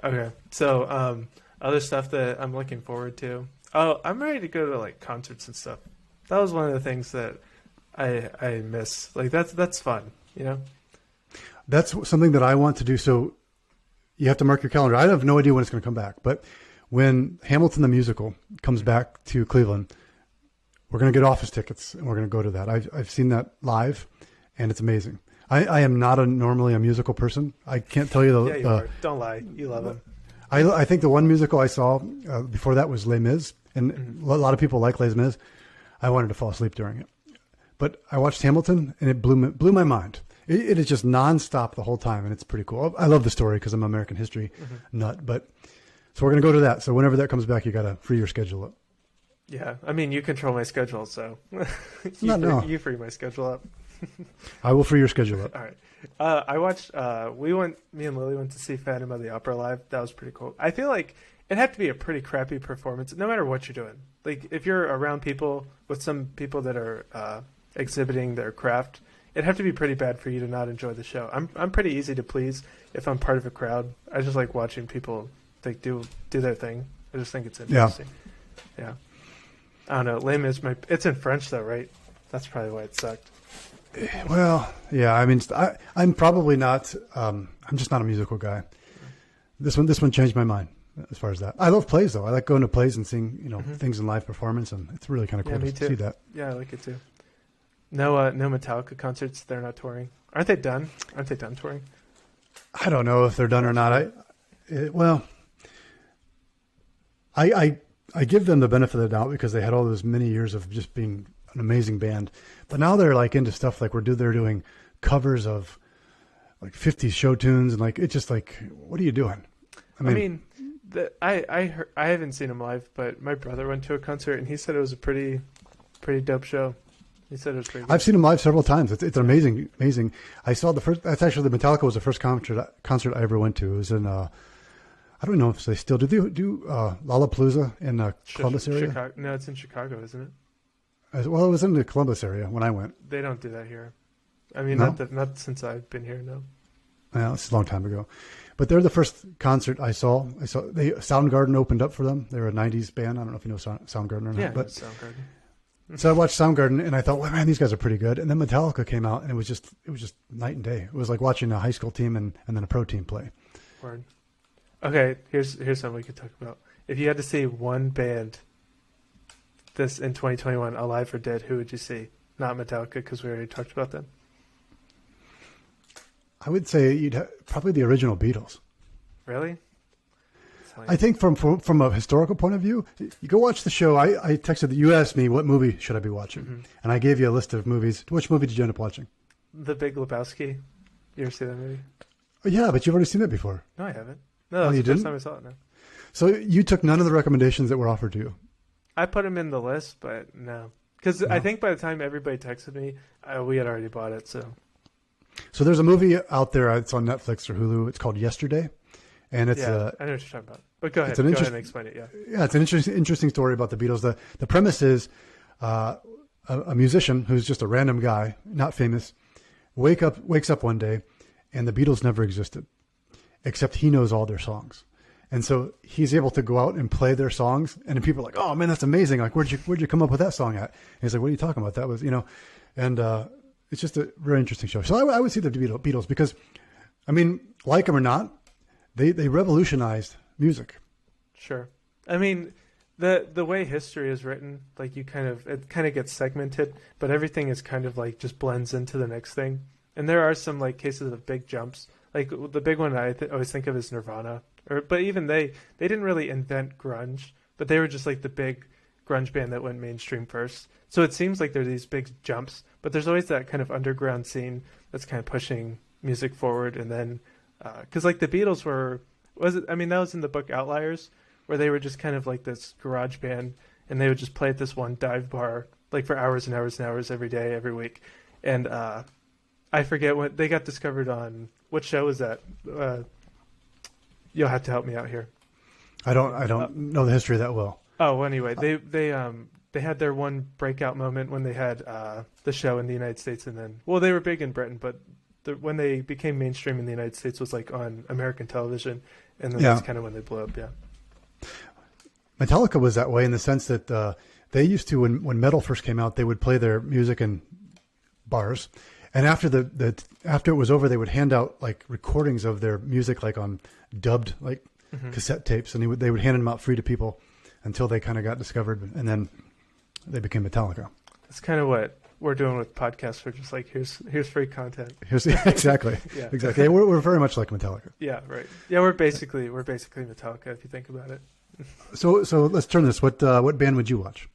Okay. So, other stuff that I'm looking forward to. Oh, I'm ready to go to like concerts and stuff. That was one of the things that I miss. Like that's fun, you know? That's something that I want to do. So you have to mark your calendar. I have no idea when it's going to come back, but when Hamilton the musical comes back to Cleveland, we're going to get office tickets and we're going to go to that. I've seen that live, and it's amazing. I am not normally a musical person. I can't tell you Yeah, you are. Don't lie. You love them. I think the one musical I saw before that was Les Mis, and a lot of people like Les Mis. I wanted to fall asleep during it, but I watched Hamilton, and it blew my mind. It is just nonstop the whole time, and it's pretty cool. I love the story because I'm an American history nut. But so we're gonna go to that. So whenever that comes back, you gotta free your schedule up. Yeah, I mean, you control my schedule, so No. you free my schedule up. I will free your schedule up. All right. I watched. Me and Lily went to see Phantom of the Opera live. That was pretty cool. I feel like it had to be a pretty crappy performance, no matter what you're doing. Like if you're around people with some people that are exhibiting their craft, it'd have to be pretty bad for you to not enjoy the show. I'm pretty easy to please if I'm part of a crowd. I just like watching people like do their thing. I just think it's interesting. Yeah. I don't know. Lame is it's in French though, right? That's probably why it sucked. Well, yeah. I mean, I'm probably not. I'm just not a musical guy. This one changed my mind as far as that. I love plays though. I like going to plays and seeing things in live performance, and it's really kind of cool to see that. Yeah, I like it too. No Metallica concerts. They're not touring. Aren't they done? Aren't they done touring? I don't know if they're done or not. I give them the benefit of the doubt because they had all those many years of just being an amazing band, but now they're like into stuff like they're doing covers of like 50s show tunes, and like it's just like, what are you doing? I haven't seen them live, but my brother went to a concert and he said it was a pretty dope show. He said it was pretty good. I've seen them live several times. It's amazing. I saw the first. That's actually the Metallica was the first concert I ever went to. It was in I don't know if they still do Lollapalooza in Columbus area. Chicago. No, it's in Chicago, isn't it? Well, it was in the Columbus area when I went. They don't do that here. I mean, No? not since I've been here. No. Well, it's a long time ago, but they're the first concert I saw. Soundgarden opened up for them. They're a '90s band. I don't know if you know Soundgarden or not. Yeah, but Soundgarden. so I watched Soundgarden and I thought, well, man, these guys are pretty good. And then Metallica came out, and it was just night and day. It was like watching a high school team and then a pro team play. Word. Okay, here's something we could talk about. If you had to see one band this in 2021, alive or dead, who would you see? Not Metallica, because we already talked about them. I would say probably the original Beatles. Really? I think from a historical point of view, you go watch the show. I texted you asked me what movie should I be watching, and I gave you a list of movies. Which movie did you end up watching? The Big Lebowski. You ever see that movie? Oh, yeah, but you've already seen it before. No, I haven't. No, that's you the first didn't? time I saw it now. So you took none of the recommendations that were offered to you. I put them in the list, but no. Because I think by the time everybody texted me, we had already bought it. So there's a movie out there. It's on Netflix or Hulu. It's called Yesterday, and it's I know what you're talking about. But go ahead. Go ahead and explain it. Yeah. Yeah, it's an interesting story about the Beatles. The premise is a musician who's just a random guy, not famous, wakes up one day, and the Beatles never existed, except he knows all their songs. And so he's able to go out and play their songs, and then people are like, "Oh man, that's amazing! Like, where'd you come up with that song at?" And he's like, "What are you talking about? That was, and it's just a very interesting show." So I would see the Beatles because, I mean, like them or not, they revolutionized music. Sure. I mean, the way history is written, like it kind of gets segmented, but everything is kind of like just blends into the next thing. And there are some like cases of big jumps. Like the big one I always think of is Nirvana. But even they didn't really invent grunge, but they were just like the big grunge band that went mainstream first. So it seems like there are these big jumps, but there's always that kind of underground scene that's kind of pushing music forward. And then, because like the Beatles that was in the book Outliers, where they were just kind of like this garage band, and they would just play at this one dive bar like for hours and hours and hours every day, every week. And I forget when they got discovered on, what show was that? You'll have to help me out here. I don't know the history that well. Oh, well, anyway, they had their one breakout moment when they had the show in the United States, and then they were big in Britain, but when they became mainstream in the United States was like on American television, and then Yeah. that's kind of when they blew up. Yeah. Metallica was that way in the sense that they used to, when metal first came out, they would play their music in bars, and after after it was over, they would hand out like recordings of their music, like on dubbed like cassette tapes, and they would hand them out free to people until they kind of got discovered, and then they became Metallica. That's kind of what we're doing with podcasts. We're just like, here's free content. Exactly. Yeah. Exactly. We're very much like Metallica. Yeah, right. Yeah, we're basically Metallica if you think about it. So let's turn this. What band would you watch?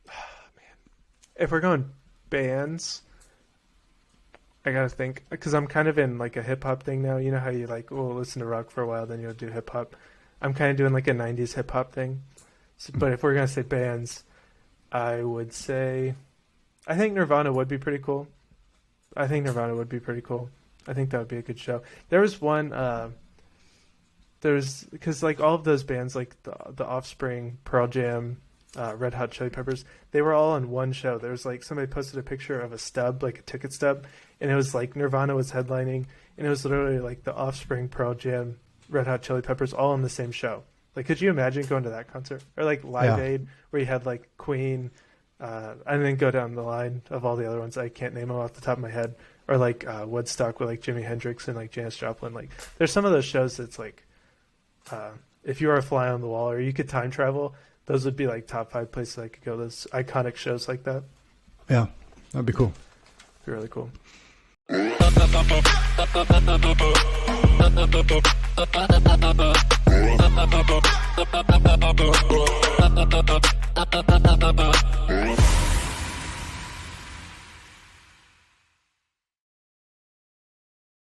If we're going bands, I gotta think, because I'm kind of in like a hip hop thing now. You know how you like listen to rock for a while, then you'll do hip hop. I'm kind of doing like a '90s hip hop thing. So, but if we're gonna say bands, I would say, I think Nirvana would be pretty cool. I think that would be a good show. There was one. There's because like all of those bands, like the Offspring, Pearl Jam, Red Hot Chili Peppers, they were all on one show. There was like somebody posted a picture of a stub, like a ticket stub, and it was like Nirvana was headlining, and it was literally like the Offspring, Pearl Jam, Red Hot Chili Peppers all on the same show. Like, could you imagine going to that concert? Or like Live Aid, where you had like Queen, and then go down the line of all the other ones. I can't name them off the top of my head. Or like Woodstock with like Jimi Hendrix and like Janis Joplin. Like, there's some of those shows that's like, if you were a fly on the wall or you could time travel, those would be like top 5 places I could go. Those iconic shows like that. Yeah, that'd be cool. Be really cool.